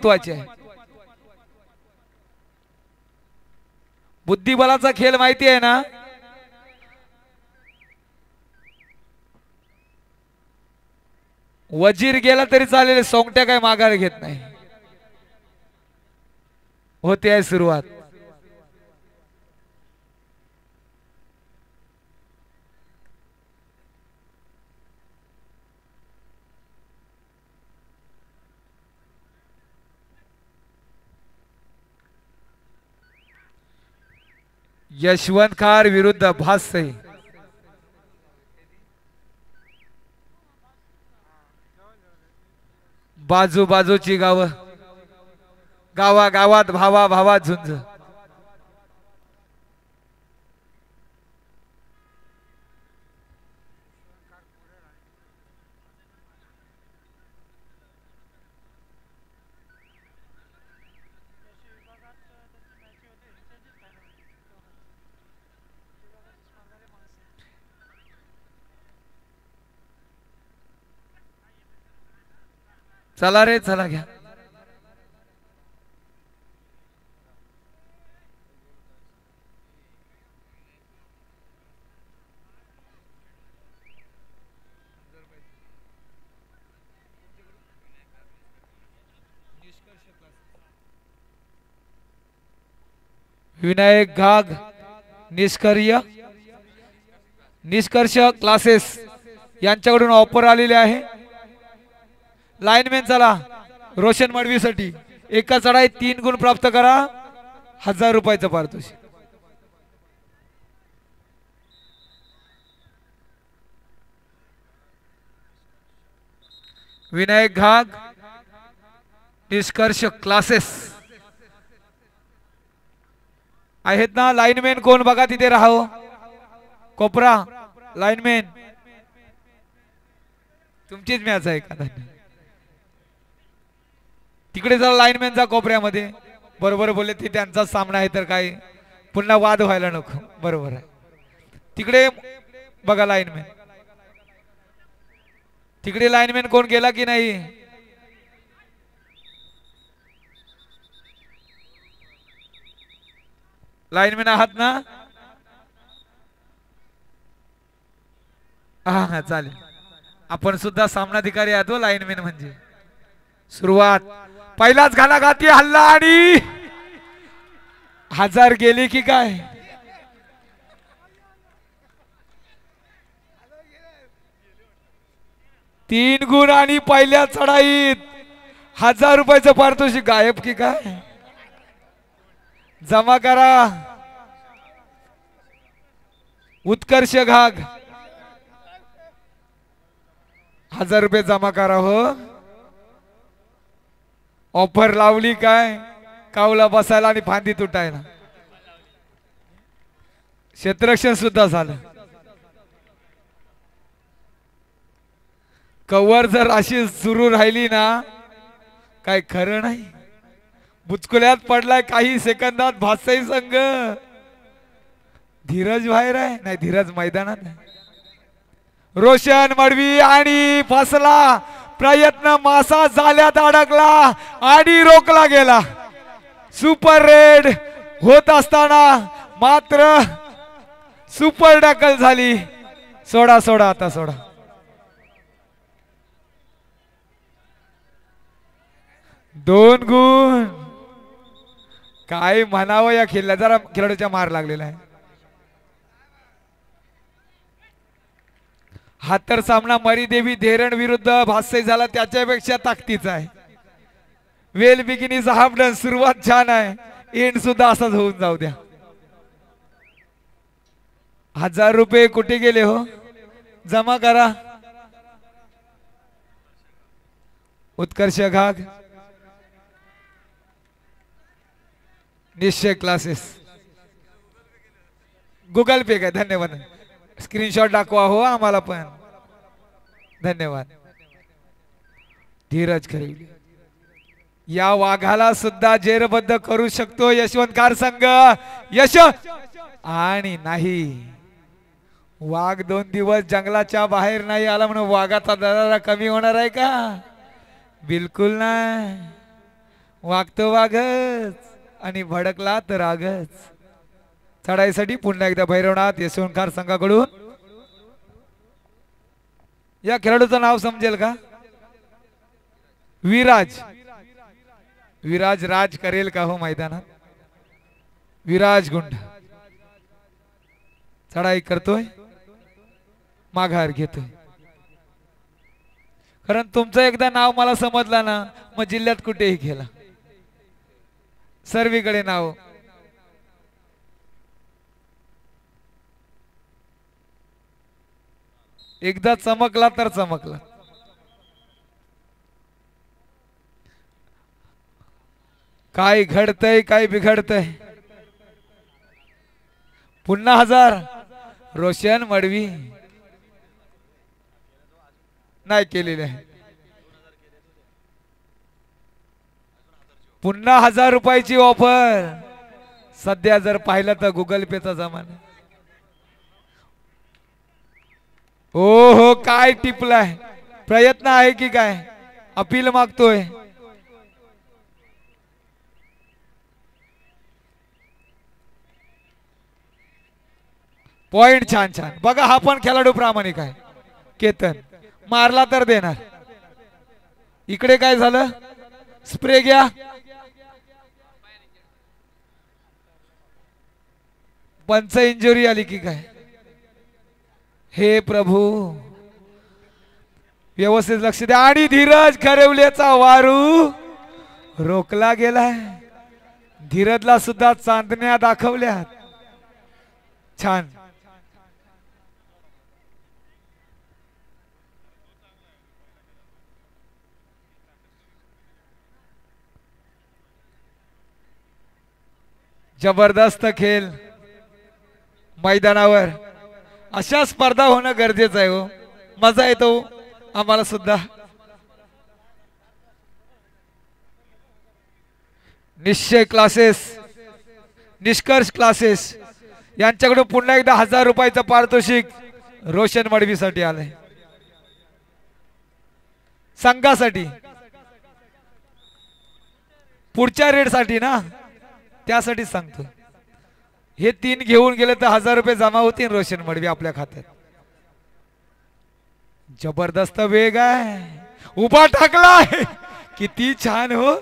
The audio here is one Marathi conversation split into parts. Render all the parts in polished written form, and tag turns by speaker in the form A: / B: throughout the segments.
A: महत्वाची आहे. बुद्धिबलाचा खेळ माहिती आहे ना. वजीर गेला तरी चालेल, सोंगट्या काय माघार घेत नाही. होते आहे सुरुवात. यशवंत खार विरुद्ध भास्य. बाजू बाजूची गाव, गावा गावात भावा भावात झुंज. चला रे चला घ्या. विनायक घाग निष्कर्ष क्लासेस यांच्याकडून ऑफर आलेले आहे. लाईनमॅन चला रोशन मडवीसाठी एका चढाईत 3 गुण प्राप्त करा. 1000 रुपयाचं पारितोषिक. विनायक घाग निष्कर्ष क्लासेस आहेत ना. लाईनमॅन कोण बघा तिथे राहावं. कोपरा लाईनमॅन तुमचीच मॅच आहे का. तिकडे जरा लाईनमॅनचा कोपऱ्यामध्ये. बरोबर बोलले ते त्यांचा सामना आहे तर काय पुन्हा वाद व्हायला नको. बरोबर आहे. तिकडे बघा लाईनमॅन. तिकडे लाईनमॅन कोण गेला की नाही. लाईनमॅन आहात ना. हा चालेल. आपण सुद्धा सामनाधिकारी आहात. लाईनमॅन म्हणजे सुरुवात पहिलाच घाणाघाती हल्ला आणि 1000 गेली की काय. तीन गुण आणि पहिल्या चढाईत 1000 रुपयाचं पारितोषिक गायब की काय. जमा करा. उत्कर्ष घाग 1000 रुपये जमा करा. हो ऑफर लावली काय. कावला बसायला आणि फांदी तुटायला. क्षेत्ररक्षण सुद्धा झालं. कव्वर जर अशी सुरू राहिली ना काय खरं नाही. बुचकुल्यात पडलाय काही सेकंदात भासाई संघ. धीरज बाहेर आहे नाही. धीरज मैदानात नाही. रोशन मडवी आणि फसला. प्रयत्न मासा जाल्यात अडकला आणि रोखला गेला. सुपर रेड होत असताना मात्र सुपर डॅकल झाली. सोडा सोडा आता सोडा. दोन गुण काय म्हणावं या खेळला. जरा खेळाडूच्या मार लागलेला आहे. हा तर सामना मरीदेवी धेरण विरुद्ध भास्य झाला त्याच्यापेक्षा ताकदीचा आहे. वेल बिगिनिंग हाफ डन. सुरुवात छान आहे. एंड सुद्धा असाच होऊन जाऊ द्या. 1000 रुपये कुठे गेले हो. जमा करा. उत्कर्ष घाग निश्चय क्लासेस गुगल पे काय. धन्यवाद. स्क्रीनशॉट दाखवा हो आम्हाला पण. धन्यवाद. धीरज खरेडी या वाघाला सुद्धा जेरबद्ध करू शकतो यशवंत कार संघ. यश आणि नाही. वाघ 2 दिवस जंगलाच्या बाहेर नाही आला म्हणून वाघाचा दरारा कमी होणार आहे का. बिलकुल नाही. वागतो वाघच आणि भडकला तर रागच. चढाईसाठी पुन्हा एकदा भैरवनाथ यशवंतकार संघाकडून. या खेळाडूचं नाव समजेल का? विराज. विराज राज करेल का हो मैदानात? विराज गुंड चढाई करतोय, माघार घेतोय. कारण तुमचं एकदा नाव मला समजलं ना, मग जिल्ह्यात कुठेही खेळा, सर्वीकडे नाव. एकदा चमकला तर चमकला. काय घडतंय काय बिघडतंय. पुन्हा 1000 रोशन मडवी नाही केलेले आहे. पुन्हा 1000 रुपयाची ऑफर. सध्या जर पाहिलं तर गुगल पेचा जमाना. हो हो काय टिपलाय. प्रयत्न आहे की काय? अपील मागतोय. पॉइंट छान छान. बघा हा पण खेळाडू प्रामाणिक आहे. केतन मारला तर देणार. इकडे काय झालं? स्प्रे घ्या. पंच इंजुरी आली की काय? हे प्रभू व्यवस्थित लक्ष द्या. आणि धीरज खरवल्याचा वारू रोखला गेलाय. धीरजला सुद्धा चांदण्या दाखवल्यात. छान. जबरदस्त खेळ मैदानावर. अशा स्पर्धा होणं गरजेचं आहे हो. मजा येतो आम्हाला सुद्धा. निश्चय क्लासेस, निष्कर्ष क्लासेस यांच्याकडून पुन्हा एकदा 1000 रुपयाचं पारितोषिक रोशन मडवीसाठी आलंय. संघासाठी पुढच्या रेडसाठी ना, त्यासाठी सांगतो. हे 3 घेऊन गेले तर 1000 रुपये जमा होतील रोशन मडवी आपल्या खात्यात. जबरदस्त वेग आहे. उभा टाकलाय. किती छान हो.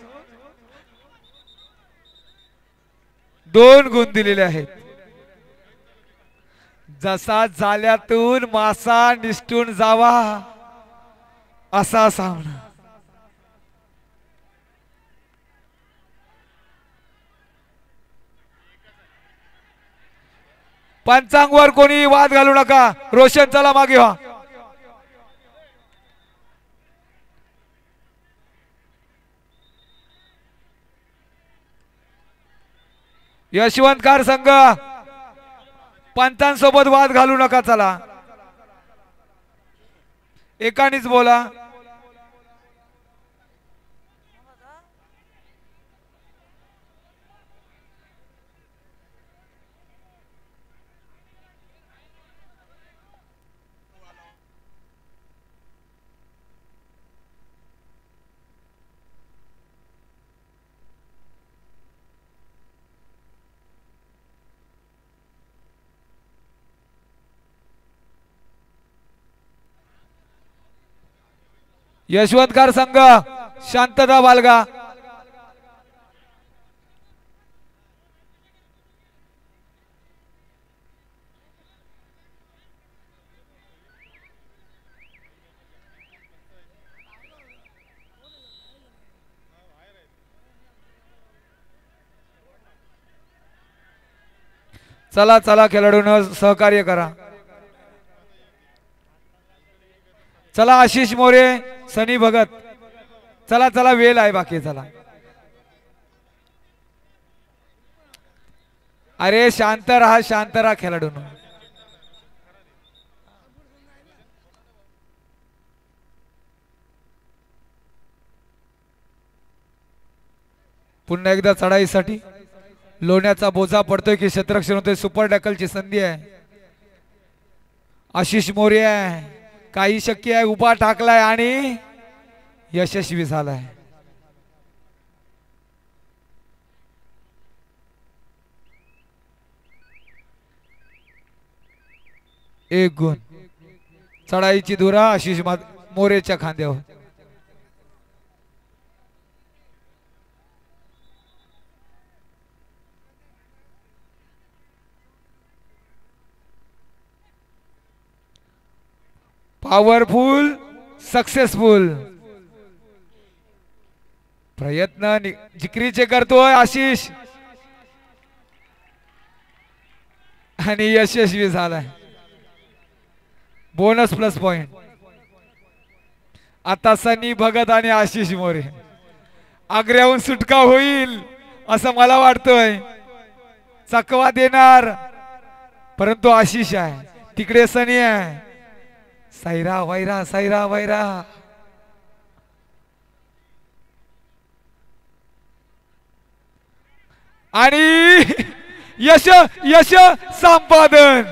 A: 2 गुण दिलेले आहेत. जसा जाल्यातून मासा निसटून जावा असा सामना. पंचांगवर कोणी वाद घालू नका. रोशन चला मागे व्हा. यशवंतकार संघ पंचांसोबत वाद घालू नका. चला एकानीच बोला. यशवंतकार संघ शांतता बाळगा. चला चला खेळाडूंना सहकार्य करा. चला आशिष मोरे, सनी भगत. चला चला वेळ आहे बाकी. चला अरे शांत रहा, शांत रहा खेळाडूंनो. पुन्हा एकदा चढाईसाठी लोण्याचा बोजा पडतोय की क्षेत्ररक्षण होतोय. सुपर टॅकलची संधी आहे. आशिष मोरे आहे. काही शक्य आहे. उभा टाकलाय आणि यशस्वी झालाय. एक गुण. चढाईची धुरा आशिष मोरेच्या खांद्यावर. Powerful successful. प्रयत्न जिकरीचे करतोय आशिष आणि यशस्वी झालाय. Bonus plus point. आता सनी भगत आणि आशिष मोरे आग्र्याहून सुटका होईल असं मला वाटतंय. चकवा देणार परंतु आशिष आहे तिकडे, सनी आहे. सायरा वैरा सायरा वैरा. आणि यश यश संपादन.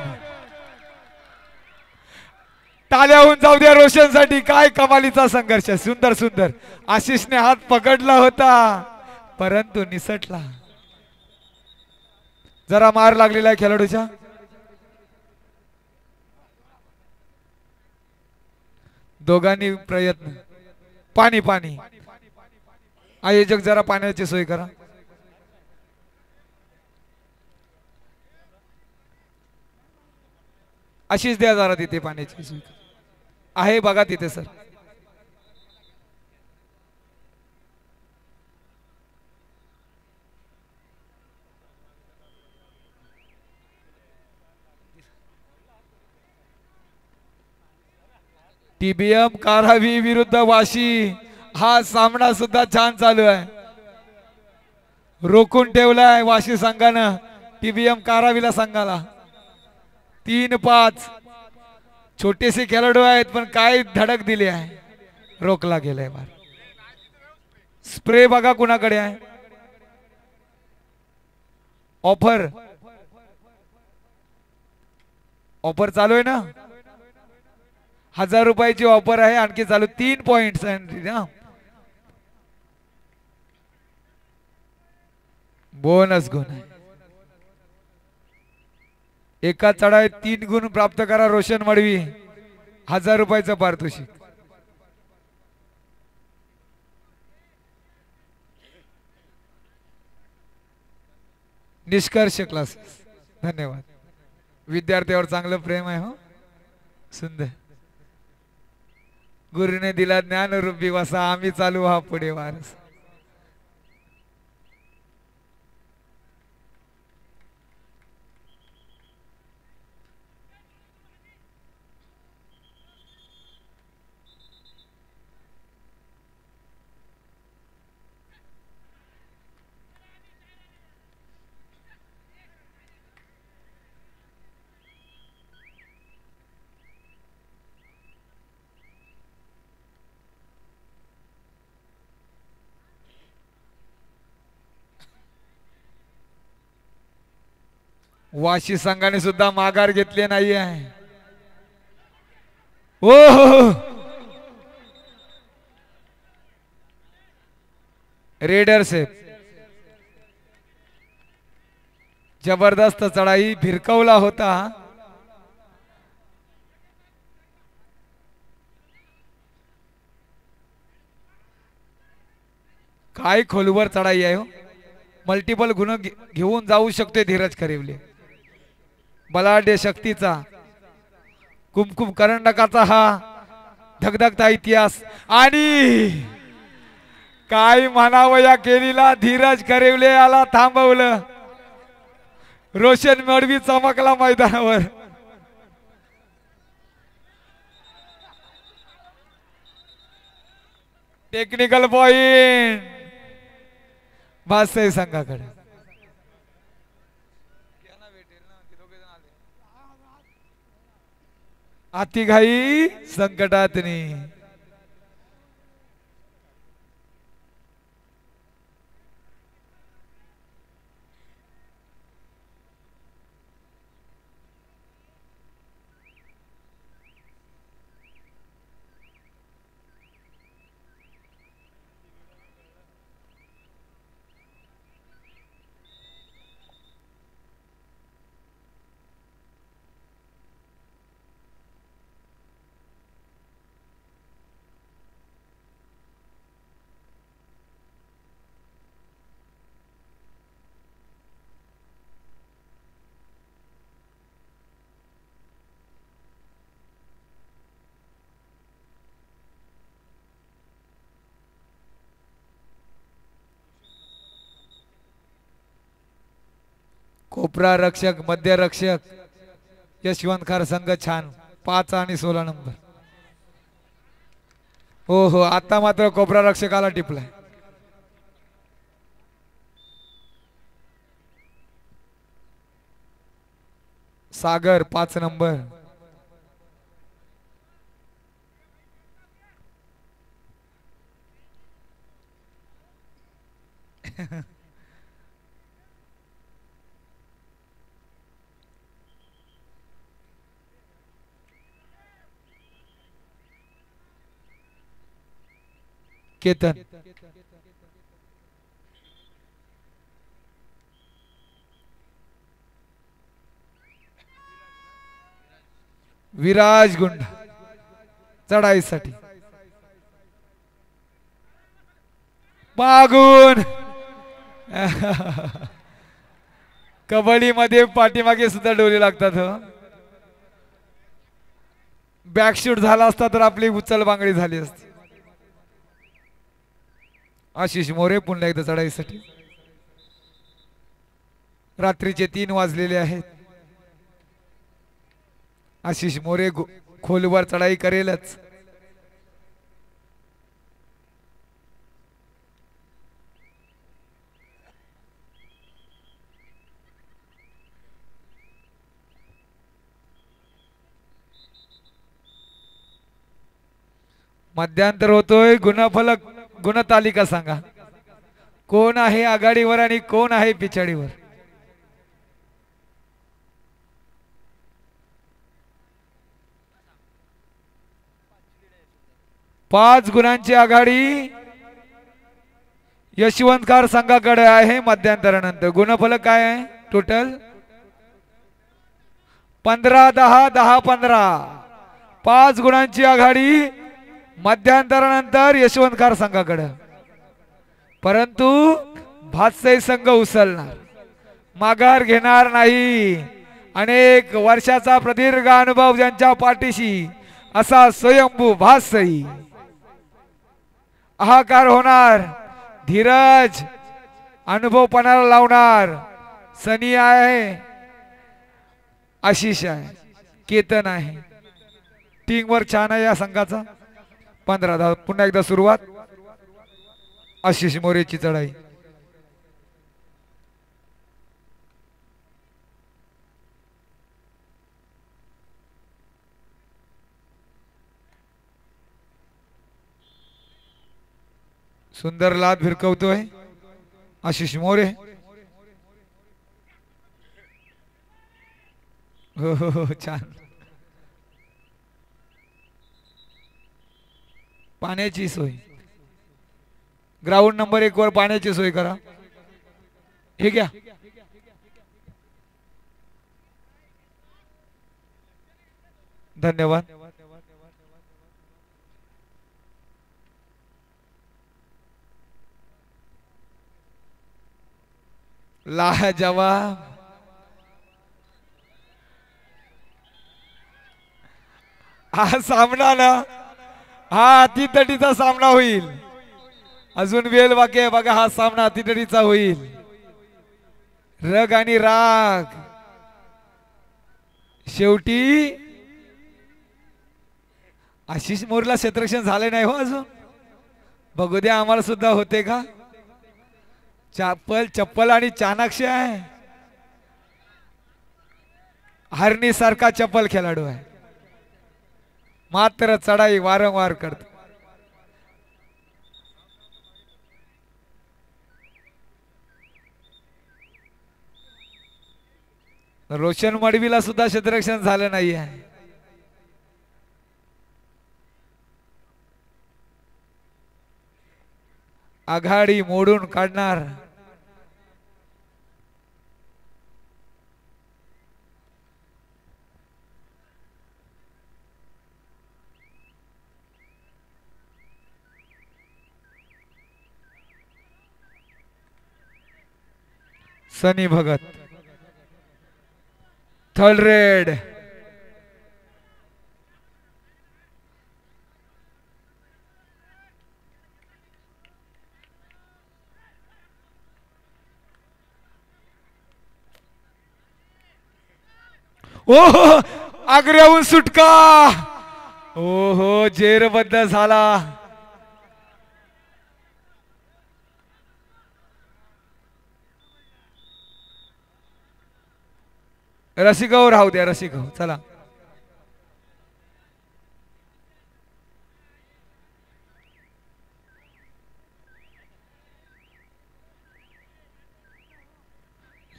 A: टाळ्या होऊन जाऊ द्या रोशनसाठी. काय कमालीचा संघर्ष. सुंदर सुंदर. आशिषने हात पकडला होता परंतु निसटला. जरा मार लागलेला आहे खेळाडूच्या. दोघांनी प्रयत्न. पाणी पाणी. आयोजक जरा पाण्याची सोय करा. अशीच द्या जरा तिथे पाण्याची सोय आहे बघा तिथे सर. टीबीएम कारावी विरुद्ध वाशी हा सामना सुद्धा छान चालू आहे. रोखून ठेवलाय वाशी संघानं टीबीएम कारावीला संघाला. 3-5 छोटेसे खेळाडू आहेत पण काय धडक दिली आहे. रोखला गेलाय बार. स्प्रे बघा कुणाकडे आहे. ऑफर ऑफर चालू आहे ना. 1000 रुपयाची ऑफर आहे आणखी चालू. 3 पॉइंट्स ना. बोनस गुण आहे. एका चढाईत 3 गुण प्राप्त करा रोशन मडवी. 1000 रुपयाचं पारितोषिक. निष्कर्ष क्लासेस. धन्यवाद. विद्यार्थ्यावर चांगलं प्रेम आहे हो. सुंदर. गुरुने दिला ज्ञान रूपी वसा आम्ही चालू हा पुढे वारस. वाशी संघाने सुद्धा माघार घेतली नाही आहे. ओ रेडर सेफ. जबरदस्त चढाई भिरकवला होता. काय खोलवर चढाई आहे हो. मल्टिपल गुण घेऊन जाऊ शकते धीरज करिवले. बलाढ्य शक्तीचा कुमकुम करंडकाचा हा धगधगता इतिहास. आणि काय म्हणावं या केलीला. धीरज करिवले याला थांबवलं. रोशन मडवी चमकला मैदानावर. टेक्निकल पॉइंट भाषे संघाकडे. अतिघाई संकटातनी. कोपरा रक्षक मध्य रक्षक यशवंत खार संघ छान 5 आणि 16 नंबर. हो हो आता मात्र कोपरा रक्षकाला टिपलाय. सागर 5 नंबर. केतन विराज गुंड चढाईसाठी मागून कबड्डी मध्ये पाठीमागे सुद्धा डोली लागतात. बॅकशूट झाला असता तर आपली उचल बांगडी झाली असती. आशिष मोरे पुन्हा एकदा चढाईसाठी. रात्रीचे 3 वाजलेले आहेत. आशिष मोरे खोलवर चढाई करेलच. मध्यांतर होतोय. गुणफलक गुणतालिका सांगा कोण आहे आघाडीवर आणि कोण आहे पिछाडीवर. पाच गुणांची आघाडी यशवंतकार संघाकडे आहे. मध्यांतरानंतर गुणफलक काय आहे टोटल 15 10 10 15. 5 गुणांची आघाडी मध्यांतरानंतर यशवंतकार संघाकडे. परंतु भातसई संघ उचलणार माघार घेणार नाही. अनेक वर्षाचा प्रदीर्घ अनुभव ज्यांच्या पाठीशी असा स्वयंभू भातसई. हाहाकार होणार. धीरज अनुभव पणाला लावणार. सनी आहे आशिष आहे केतन आहे. टीम वर छान आहे या संघाचा. 15 10 पुन्हा एकदा सुरुवात. आशिष मोरेची चढाई. सुंदर लाद भिरकवतोय आशिष मोरे. हो हो हो छान. पाण्याची सोय ग्राउंड नंबर 1 वर पाण्याची सोय करा. हे घ्या. धन्यवाद. लाजवाब. हा सामना ना हा अतितटीचा सामना होईल. अजून वेळ बाकी आहे बघा. हा सामना अतितटीचा होईल. रग आणि राग शेवटी आशिष मोरेला क्षेत्ररक्षण झाले नाही हो अजून. बघू द्या आम्हाला सुद्धा होते का. चप्पल आणि चाणाक्ष आहे. हरणी सारखा चप्पल खेळाडू आहे. मात्र चढाई वारंवार करतो. रोशन मडवीला सुद्धा क्षेत्ररक्षण झालं नाही आहे. आघाडी मोडून काढणार. सनी भगत थर्ड रेड. ओ आग्र्याहून सुटका. ओहो जेरबद्ध झाला. रसिकावर राहू द्या रसिका. चला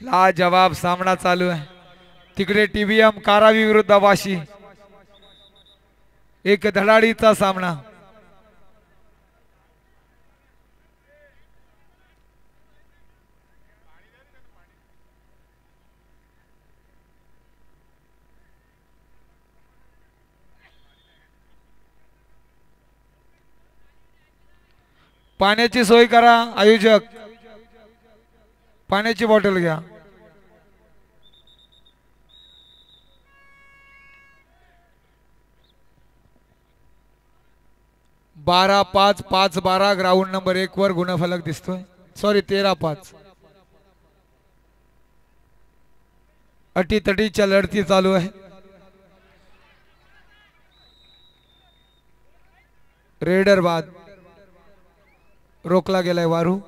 A: लाजवाब सामना चालू आहे. तिकडे टीबीएम कारावी विरुद्ध वाशी. एक धडाडीचा सामना. पाण्याची सोय करा आयोजक. पाण्याची बॉटल घ्या. बारा 5 5 12 ग्राउंड नंबर 1 वर गुणफलक दिसतोय. सॉरी 13-5. अटीतटीच्या लढती चालू आहे. रेडर बाद रोखला गेलाय वारू.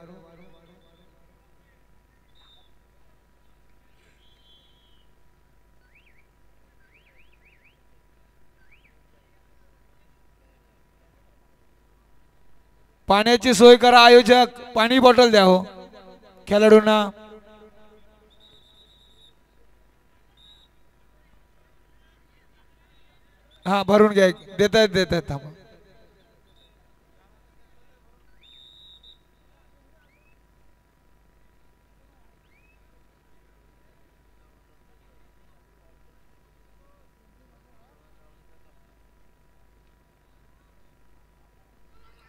A: पाण्याची सोय करा आयोजक. पाणी बॉटल द्या हो खेळाडूंना. हा भरून घ्या. देतायत थांबा.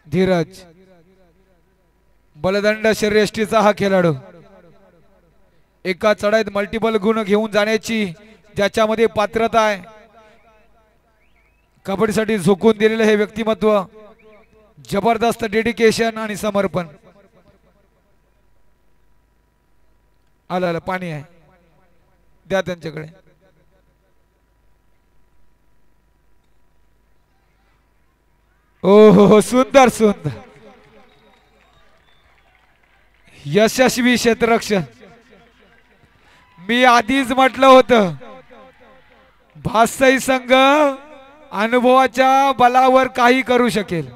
A: धीरज बलदंड शर्यष्टीचा हा खेळाडू. एका चढाईत मल्टिपल गुण घेऊन जाण्याची ज्याच्यामध्ये पात्रता आहे. कबड्डीसाठी झोकून दिलेले हे व्यक्तिमत्व. जबरदस्त डेडिकेशन आणि समर्पण. आलं पाणी आहे द्या त्यांच्याकडे. ओहो सुंदर सुंदर यशस्वी क्षेत्ररक्षण. मी आधीच म्हटलं होतं भासई संघ अनुभवाच्या बलावर काही करू शकेल.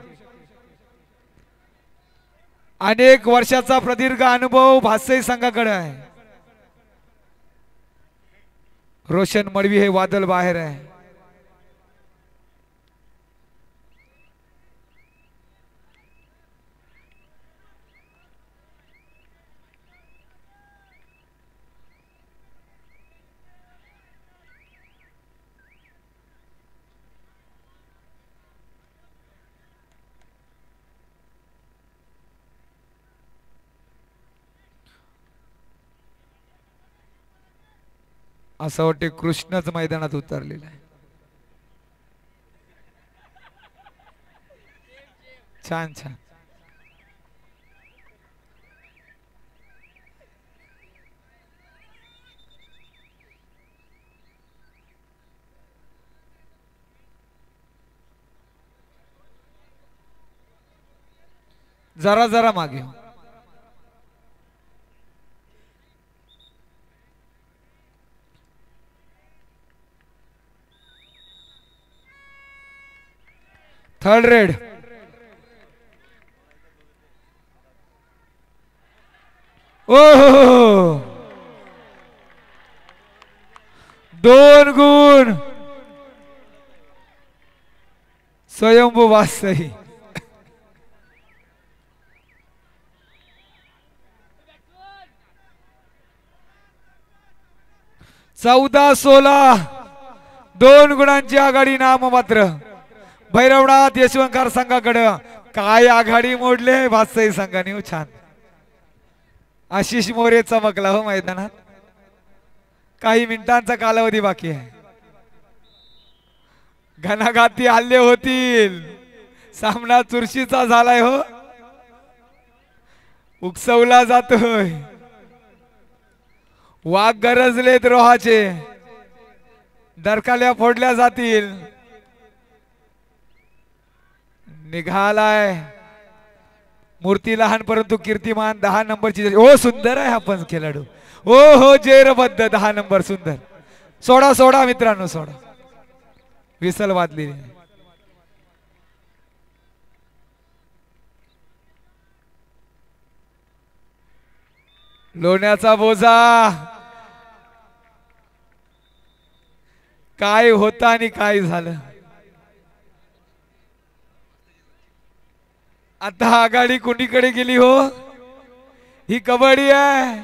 A: अनेक वर्षाचा प्रदीर्घ अनुभव भासई संघाकडे आहे. रोशन मडवी हे वादळ बाहेर आहे. असं वाटते कृष्णच मैदानात उतरलेला आहे. छान छान. जरा जरा मागे. Third red. ओहो 2 गुण स्वयंभू वासई. चौदा 16 2 गुणांची आघाडी नाममात्र. भैरवनाथ यशवंतकार संघाकडे. काय आघाडी मोडले भासई संघाने. छान. आशिष मोरे चमकला हो मैदानात. काही मिनिटांचा कालावधी बाकी आहे. घणाघाती हल्ले होतील. सामना चुरशीचा झालाय हो. उकसवला जातोय. वाघ गरजलेत रोहाचे. डरकाल्या फोडल्या जातील. निघालाय मूर्ती लहान परंतु कीर्तिमान 10 नंबरची. ओ सुंदर आहे हा पण खेळाडू. ओ हो जेरबद्ध 10 नंबर सुंदर. सोडा सोडा मित्रांनो सोडा. विसल वाजली. लोण्याचा बोजा काय होता आणि काय झालं. आता आघाडी कुणीकडे गेली हो. ही कबड्डी आहे.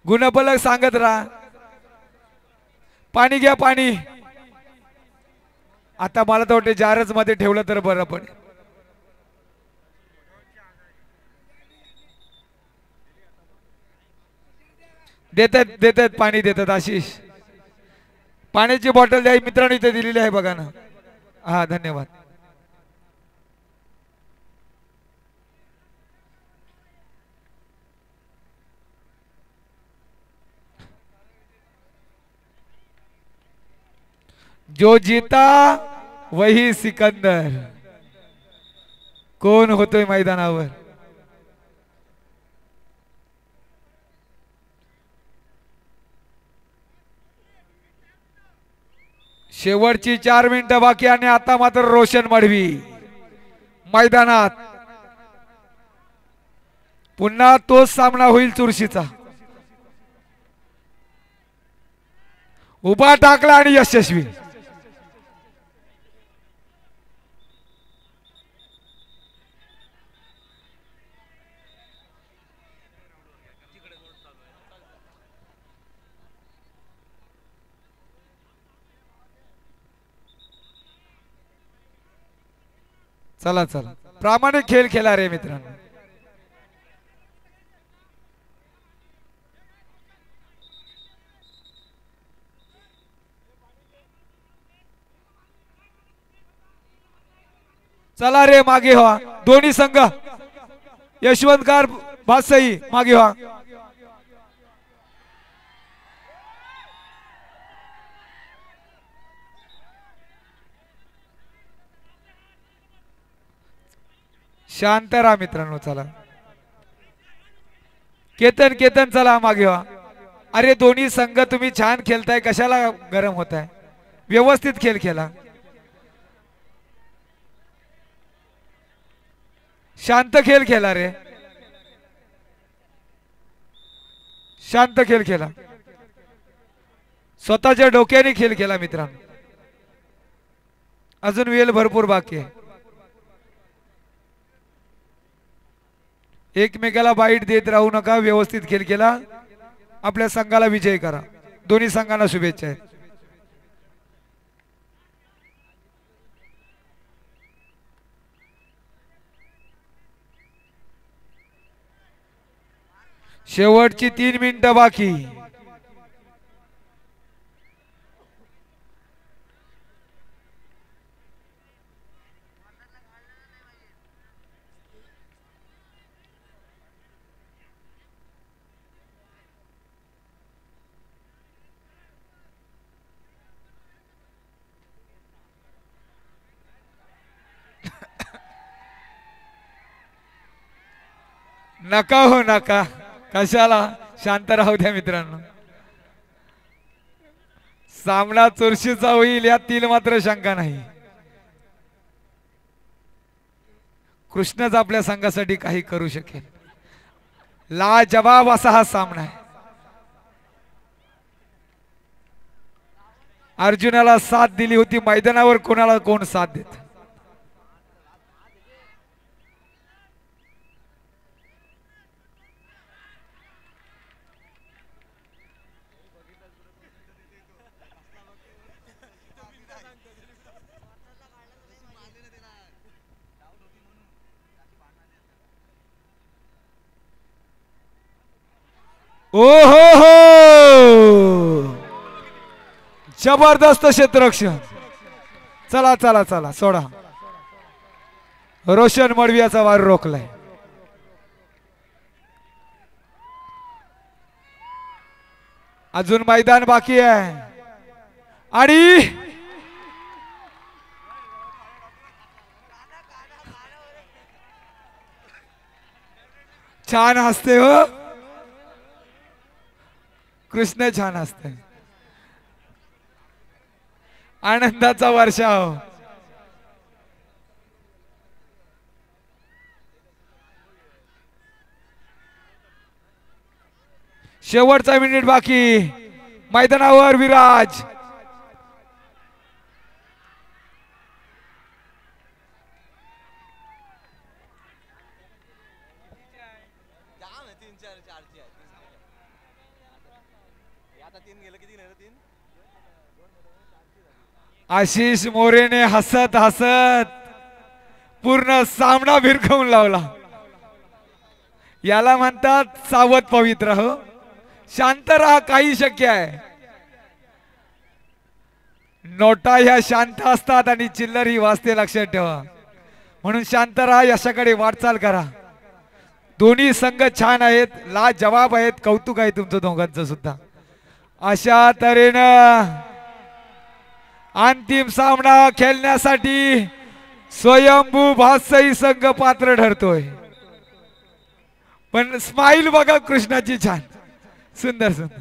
A: गुणफलक सांगत राहा. पाणी घ्या पाणी. आता मला तर वाटते जारच मध्ये ठेवलं तर बरं पडेल. देतात देतात पाणी देतात. आशिष पाण्याची बॉटल द्या मित्रांनो इथे दिलेली आहे बघा ना. हा धन्यवाद. जो जीता वही सिकंदर. कोण होतोय मैदानावर. शेवटची 4 मिनिटं बाकी आणि आता मात्र रोशन मडवी मैदानात. पुन्हा तोच सामना होईल चुरशीचा. उभा टाकला आणि यशस्वी. चला चला प्रामाणिक खेळ खेळा रे मित्रांनो. चला रे मागे व्हा दोन्ही संघ. यशवंतकार भासई मागे व्हा. शांत राहा मित्रांनो. चला केतन केतन चला मागे व्हा. अरे दोन्ही संघ तुम्ही छान खेळताय कशाला गरम होताय. व्यवस्थित खेळ खेळा. शांत खेळ खेळा रे. शांत खेळ खेळा. स्वतःच्या डोक्याने खेळ खेळा मित्रांनो. अजून वेळ भरपूर बाकी आहे. एकमेकाला बाईट देत राहू नका. व्यवस्थित खेळ खेळा. आपल्या संघाला विजय करा. दोन्ही संघांना शुभेच्छा आहेत. शेवटची 3 मिनिटं बाकी. नका हो नका. कशाला शांत राहू द्या मित्रांनो. सामना चुरशीचा होईल यातील मात्र शंका नाही. कृष्णच आपल्या संघासाठी काही करू शकेल. लाजवाब असा हा सामना आहे. अर्जुनाला साथ दिली होती मैदानावर कोणाला कोण साथ देत. ओ हो जबरदस्त क्षेत्ररक्षण. चला चला चला सोडा. रोशन मडवियाचा वार रोखलाय. अजून मैदान बाकी आहे आणि छान हसते हो कृष्ण, छान हसते. आनंदाचा वर्षाव. शेवटचा मिनिट बाकी मैदानावर विराज. आशिष मोरेने हसत हसत पूर्ण सामना भिरकवून लावला. याला म्हणतात सावध पवित्र. हो, शांत राहा, काही शक्य आहे. नोटा ह्या शांत असतात आणि चिल्लर ही वाजते, लक्षात ठेवा. म्हणून शांत राहा, यशाकडे वाटचाल करा. दोन्ही संघ छान आहेत, लाजवाब आहेत. कौतुक आहे तुमचं दोघांचं सुद्धा. अशा तऱ्हेनं अंतिम सामना खेळण्यासाठी स्वयंभू भासई संघ पात्र ठरतोय. पण स्माइल बघा कृष्णाची, छान, सुंदर सुंदर.